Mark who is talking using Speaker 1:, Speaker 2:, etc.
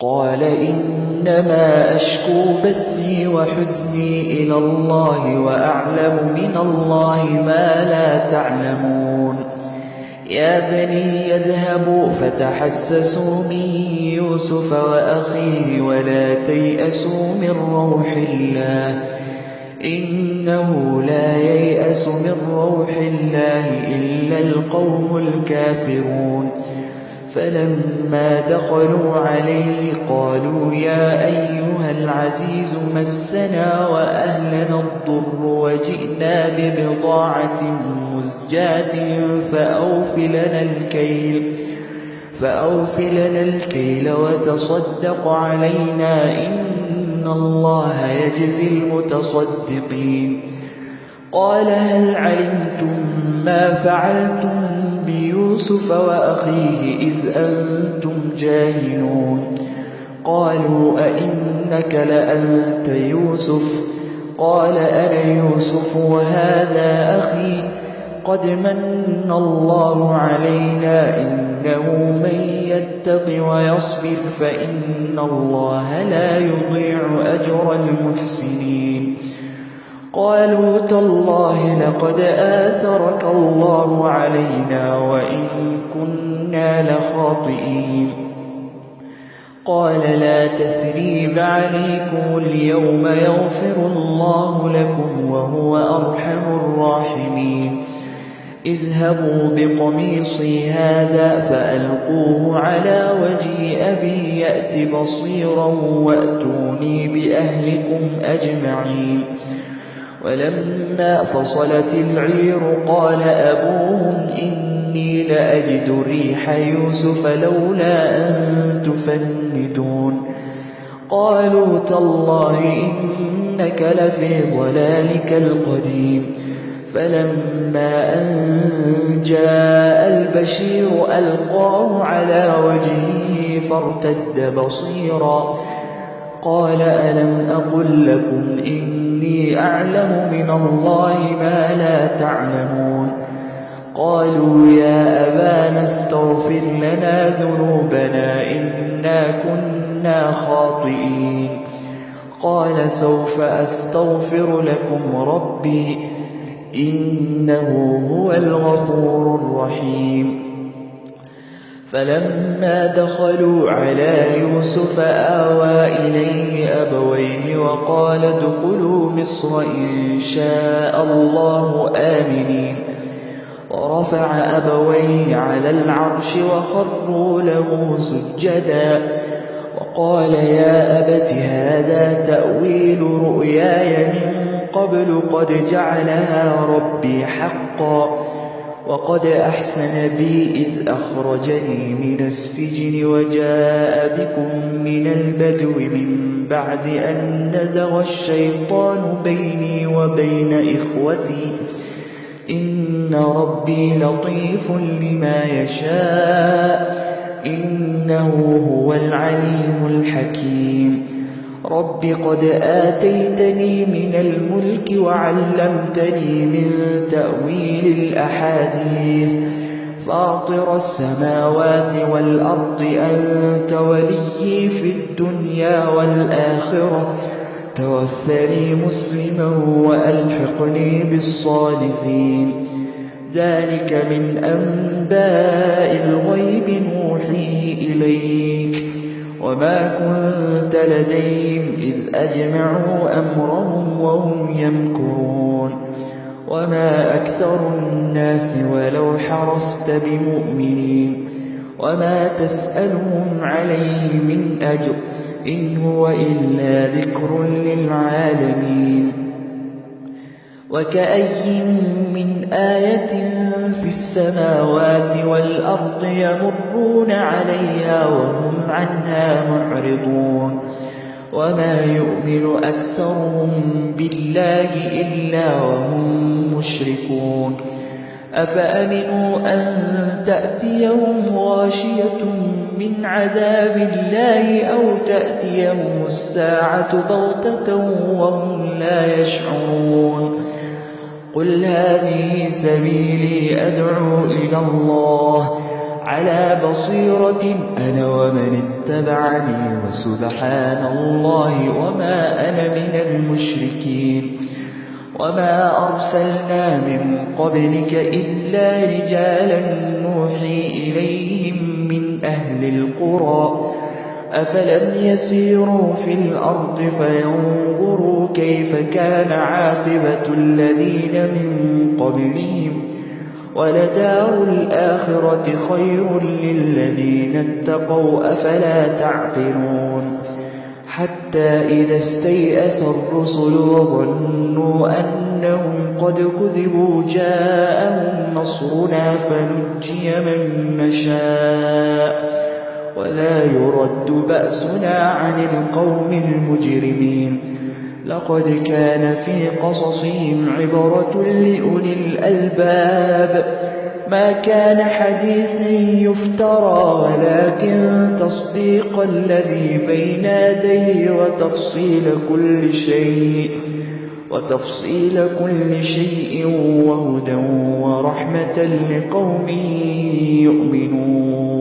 Speaker 1: قال إنما أشكو بثي وحزني إلى الله وأعلم من الله ما لا تعلمون يا بني يذهبوا فتحسسوا من يوسف وأخيه ولا تيأسوا من روح الله إنه لا ييأس من روح الله إلا القوم الكافرون فلما دخلوا عليه قالوا يا أيها العزيز مسنا وأهلنا الضر وجئنا ببضاعة مزجاة فأوف لنا الكيل وتصدق علينا إن الله يجزي المتصدقين قال هل علمتم ما فعلتم بيوسف وأخيه إذ أنتم جاهلون قالوا أئنك لأنت يوسف قال أنا يوسف وهذا أخي قد من الله علينا إنه من يتق ويصبر فإن الله لا يضيع أجر المحسنين قالوا تالله لقد آثرك الله علينا وإن كنا لخاطئين قال لا تثريب عليكم اليوم يغفر الله لكم وهو أرحم الراحمين اذهبوا بقميصي هذا فألقوه على وجه أبي يأت بصيرا وأتوني بأهلكم أجمعين ولما فصلت العير قال أبوهم إني لأجد ريح يوسف لولا أن تفندون قالوا تالله إنك لفي ضلالك القديم فلما أن جاء البشير ألقاه على وجهه فارتد بصيرا قال ألم أقل لكم إني أعلم من الله ما لا تعلمون قالوا يا أبانا استغفر لنا ذنوبنا إنا كنا خاطئين قال سوف أستغفر لكم ربي إنه هو الغفور الرحيم فلما دخلوا على يوسف آوى إليه أبويه وقال ادخلوا مصر إن شاء الله آمنين ورفع أبويه على العرش وخروا له سجدا وقال يا أبت هذا تأويل رؤياي من قبل قد جعلها ربي حقا وقد أحسن بي إذ أخرجني من السجن وجاء بكم من البدو من بعد أن نزغ الشيطان بيني وبين إخوتي إن ربي لطيف لما يشاء إنه هو العليم الحكيم رب قد آتيتني من الملك وعلمتني من تأويل الأحاديث فاطر السماوات والأرض أنت وليي في الدنيا والآخرة توفني مسلما وألحقني بالصالحين ذلك من أنباء الغيب نوحيه إليك وما كنت لديهم إذ أجمعوا أمرهم وهم يمكرون وما أكثر الناس ولو حرصت بمؤمنين وما تسألهم عليه من أجر إن هو إلا ذكر للعالمين وكأي من آية في السماوات والأرض يمرون عليها وهم عنها معرضون وما يؤمن أكثرهم بالله إلا وهم مشركون أفأمنوا أن تأتيهم غاشية من عذاب الله أو تأتيهم الساعة بغتة وهم لا يشعرون قل هذه سبيلي أدعو إلى الله على بصيرة أنا ومن اتبعني وسبحان الله وما أنا من المشركين. وما أرسلنا من قبلك إلا رجالا نوحي إليهم من أهل القرى أفلم يسيروا في الأرض فينظروا كيف كان عاقبة الذين من قبلهم ولدار الآخرة خير للذين اتقوا أفلا تعقلون. حتى إذا استيأس الرسل وظنوا أنهم قد كذبوا جاءهم نصرنا فنجي من نشاء ولا يرد بأسنا عن القوم المجرمين. لقد كان في قصصهم عبرة لأولي الألباب ما كان حديثا يفترى ولكن تصديق الذي بين يديه وتفصيل كل شيء وهدى ورحمة لقوم يؤمنون.